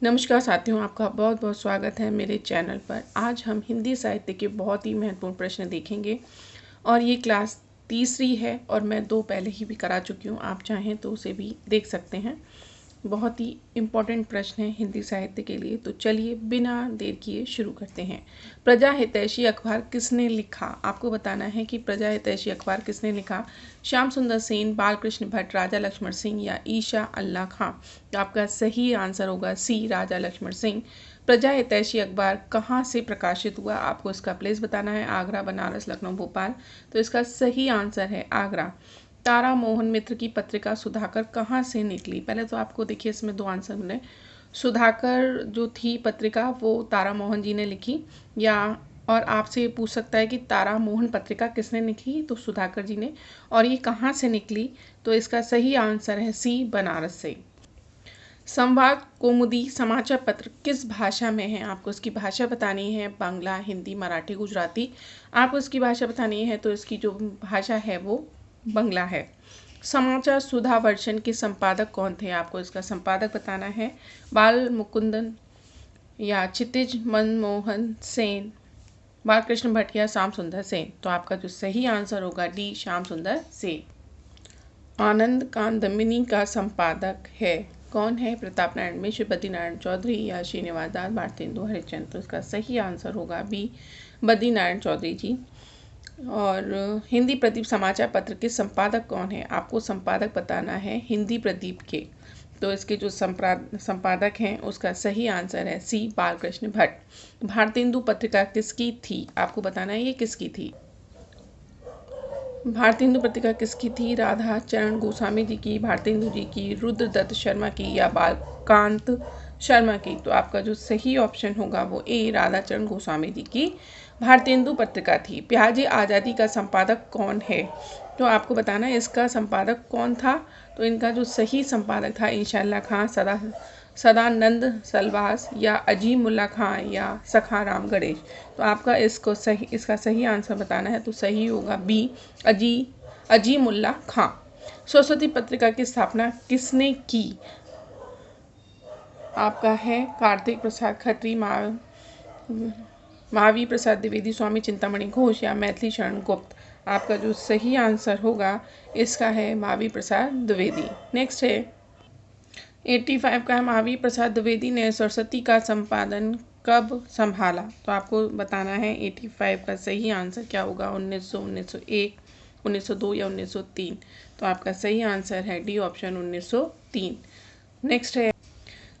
नमस्कार साथियों, आपका बहुत बहुत स्वागत है मेरे चैनल पर। आज हम हिंदी साहित्य के बहुत ही महत्वपूर्ण प्रश्न देखेंगे और ये क्लास तीसरी है और मैं 2 पहले ही भी करा चुकी हूँ। आप चाहें तो उसे भी देख सकते हैं। बहुत ही इम्पोर्टेंट प्रश्न है हिंदी साहित्य के लिए। तो चलिए बिना देर किए शुरू करते हैं। प्रजा हितैषी अखबार किसने लिखा? आपको बताना है कि प्रजा हितैषी अखबार किसने लिखा। श्याम सुंदर सेन, बालकृष्ण भट्ट, राजा लक्ष्मण सिंह या ईशा अल्लाह खां। तो आपका सही आंसर होगा सी, राजा लक्ष्मण सिंह। प्रजा हितैषी अखबार कहाँ से प्रकाशित हुआ? आपको इसका प्लेस बताना है। आगरा, बनारस, लखनऊ, भोपाल। तो इसका सही आंसर है आगरा। तारा मोहन मित्र की पत्रिका सुधाकर कहाँ से निकली? पहले तो आपको देखिए इसमें 2 आंसर मिले। सुधाकर जो थी पत्रिका वो तारा मोहन जी ने लिखी, या और आपसे ये पूछ सकता है कि तारा मोहन पत्रिका किसने लिखी? तो सुधाकर जी ने। और ये कहाँ से निकली? तो इसका सही आंसर है सी, बनारस से। संवाद कौमुदी समाचार पत्र किस भाषा में है? आपको इसकी भाषा बतानी है। बांग्ला, हिंदी, मराठी, गुजराती। आपको इसकी भाषा बतानी है तो इसकी जो भाषा है वो बांग्ला है। समाचार सुधा वर्षन के संपादक कौन थे? आपको इसका संपादक बताना है। बाल मुकुंदन या क्षितिज मनमोहन सेन, बालकृष्ण भट्ट या श्याम सुंदर सेन। तो आपका जो सही आंसर होगा डी, श्याम सुंदर सेन। आनंद कादंबिनी का संपादक है कौन है? प्रताप नारायण मिश्र, बद्रीनारायण चौधरी या श्रीनिवास दास, भारतेंदु हरिश्चंद्र। तो इसका सही आंसर होगा बी, बद्रीनारायण चौधरी जी। और हिंदी प्रदीप समाचार पत्र के संपादक कौन है? आपको संपादक बताना है हिंदी प्रदीप के। तो इसके जो संपादक हैं उसका सही आंसर है सी, बालकृष्ण भट्ट। भारतेंदु पत्रिका किसकी थी? आपको बताना है ये किसकी थी। भारतेंदु पत्रिका किसकी थी? राधा चरण गोस्वामी जी की, भारतेंदु जी की, रुद्रदत्त शर्मा की या बालकांत शर्मा की। तो आपका जो सही ऑप्शन होगा वो ए, राधा चरण गोस्वामी जी की भारतेंदु पत्रिका थी। प्याजे आज़ादी का संपादक कौन है? तो आपको बताना है इसका संपादक कौन था। तो इनका जो सही संपादक था ईशा अल्लाह खां, सदानंद सलवास या अजीमुल्ला खां या सखा राम गणेश। तो आपका इसका सही आंसर बताना है। तो सही होगा बी, अजीमुल्ला खां। सरस्वती पत्रिका की स्थापना किसने की? आपका है कार्तिक प्रसाद खत्री, महावीर प्रसाद द्विवेदी, स्वामी चिंतामणि घोष या मैथिली शरण गुप्त। आपका जो सही आंसर होगा इसका है महावीर प्रसाद द्विवेदी। नेक्स्ट है 85 का है, महावीर प्रसाद द्विवेदी ने सरस्वती का संपादन कब संभाला? तो आपको बताना है 85 का सही आंसर क्या होगा। 1900, 1901, 1902 या 1903। तो आपका सही आंसर है डी ऑप्शन, 1903। नेक्स्ट है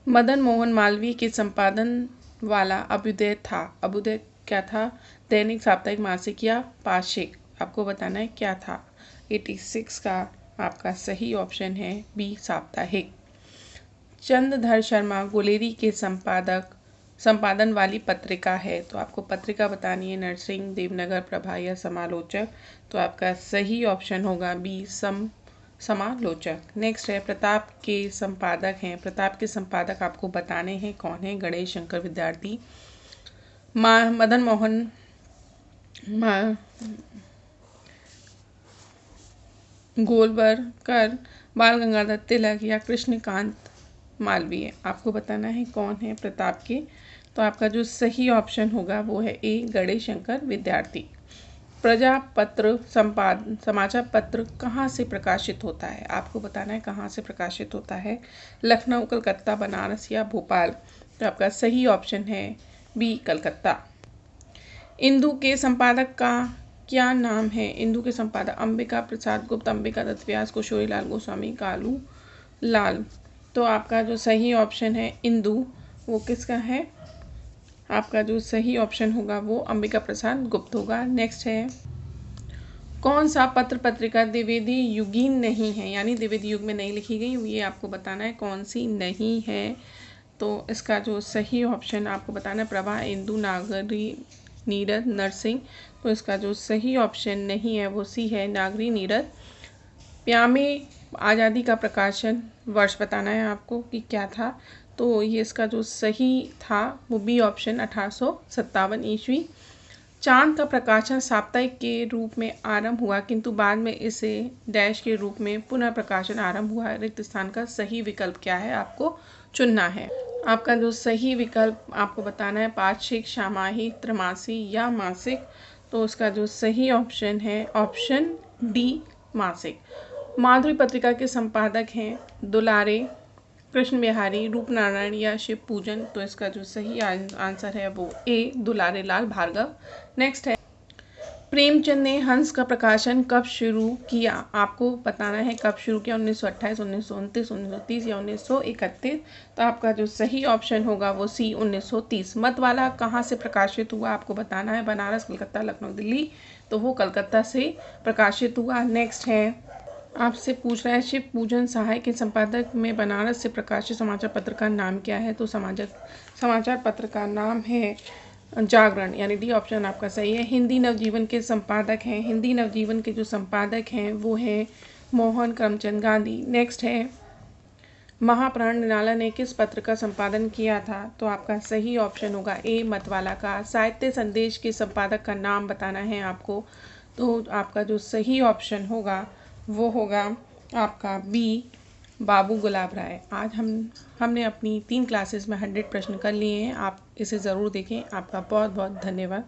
मदन मोहन मालवीय के संपादन वाला अभ्युदय था। अभ्युदय क्या था? दैनिक, साप्ताहिक, मासिक या पाक्षिक। आपको बताना है क्या था। 86 का आपका सही ऑप्शन है बी, साप्ताहिक। चंद्रधर शर्मा गुलेरी के संपादन वाली पत्रिका है। तो आपको पत्रिका बतानी है। नरसिंह, देवनगर, प्रभा या समालोचक। तो आपका सही ऑप्शन होगा बी, समालोचक। नेक्स्ट है प्रताप के संपादक हैं। प्रताप के संपादक आपको बताने हैं कौन है? गणेश शंकर विद्यार्थी, मदन मोहन गोलवलकर, बाल गंगाधर तिलक या कृष्णकांत मालवीय। आपको बताना है कौन है प्रताप के। तो आपका जो सही ऑप्शन होगा वो है ए, गणेश शंकर विद्यार्थी। प्रजापत्र समाचार पत्र कहाँ से प्रकाशित होता है? आपको बताना है कहाँ से प्रकाशित होता है। लखनऊ, कलकत्ता, बनारस या भोपाल। तो आपका सही ऑप्शन है बी, कलकत्ता। इंदु के संपादक का क्या नाम है? इंदु के संपादक अंबिका प्रसाद गुप्त, अंबिका दत्त व्यास, किशोरीलाल गोस्वामी, कालू लाल। तो आपका जो सही ऑप्शन है इंदु, वो किसका है? आपका जो सही ऑप्शन होगा वो अंबिका प्रसाद गुप्त होगा। नेक्स्ट है कौन सा पत्र पत्रिका द्विवेदी युगीन नहीं है, यानी द्विवेदी युग में नहीं लिखी गई? ये आपको बताना है कौन सी नहीं है। तो इसका जो सही ऑप्शन आपको बताना है प्रभा, इंदु, नागरी, नीरद, नरसिंह। तो इसका जो सही ऑप्शन नहीं है वो सी है, नागरी, नीरद। प्यामे आज़ादी का प्रकाशन वर्ष बताना है आपको कि क्या था। तो ये इसका जो सही था वो बी ऑप्शन, 1857 ईस्वी। चांद का प्रकाशन साप्ताहिक के रूप में आरंभ हुआ किंतु बाद में इसे डैश के रूप में पुनः प्रकाशन आरंभ हुआ। रिक्त स्थान का सही विकल्प क्या है? आपको चुनना है। आपका जो सही विकल्प आपको बताना है पाक्षिक, सामाहिक, त्रैमासिक या मासिक। तो उसका जो सही ऑप्शन है ऑप्शन डी, मासिक। माधुरी पत्रिका के संपादक हैं दुलारे, कृष्ण बिहारी, रूपनारायण या शिव पूजन। तो इसका जो सही आंसर है वो ए, दुलारे लाल भार्गव। नेक्स्ट है, प्रेमचंद ने हंस का प्रकाशन कब शुरू किया? आपको बताना है कब शुरू किया, 1928, 1929, 1930 या 1931। तो आपका जो सही ऑप्शन होगा वो सी, 1930। मतवाला कहाँ से प्रकाशित हुआ आपको बताना है, बनारस, कलकत्ता, लखनऊ, दिल्ली। तो वो कलकत्ता से प्रकाशित हुआ। नेक्स्ट है, आपसे पूछ रहा है शिव पूजन सहाय के संपादक में बनारस से प्रकाशित समाचार पत्र का नाम क्या है? तो समाचार पत्र का नाम है जागरण, यानी डी ऑप्शन आपका सही है। हिंदी नवजीवन के संपादक हैं, हिंदी नवजीवन के जो संपादक हैं वो हैं मोहन करमचंद गांधी। नेक्स्ट है, महाप्राण निराला ने किस पत्र का संपादन किया था? तो आपका सही ऑप्शन होगा ए, मतवाला का। साहित्य संदेश के संपादक का नाम बताना है आपको। तो आपका जो सही ऑप्शन होगा वो होगा आपका बी, बाबू गुलाब राय। आज हमने अपनी 3 क्लासेस में 100 प्रश्न कर लिए हैं। आप इसे ज़रूर देखें। आपका बहुत बहुत धन्यवाद।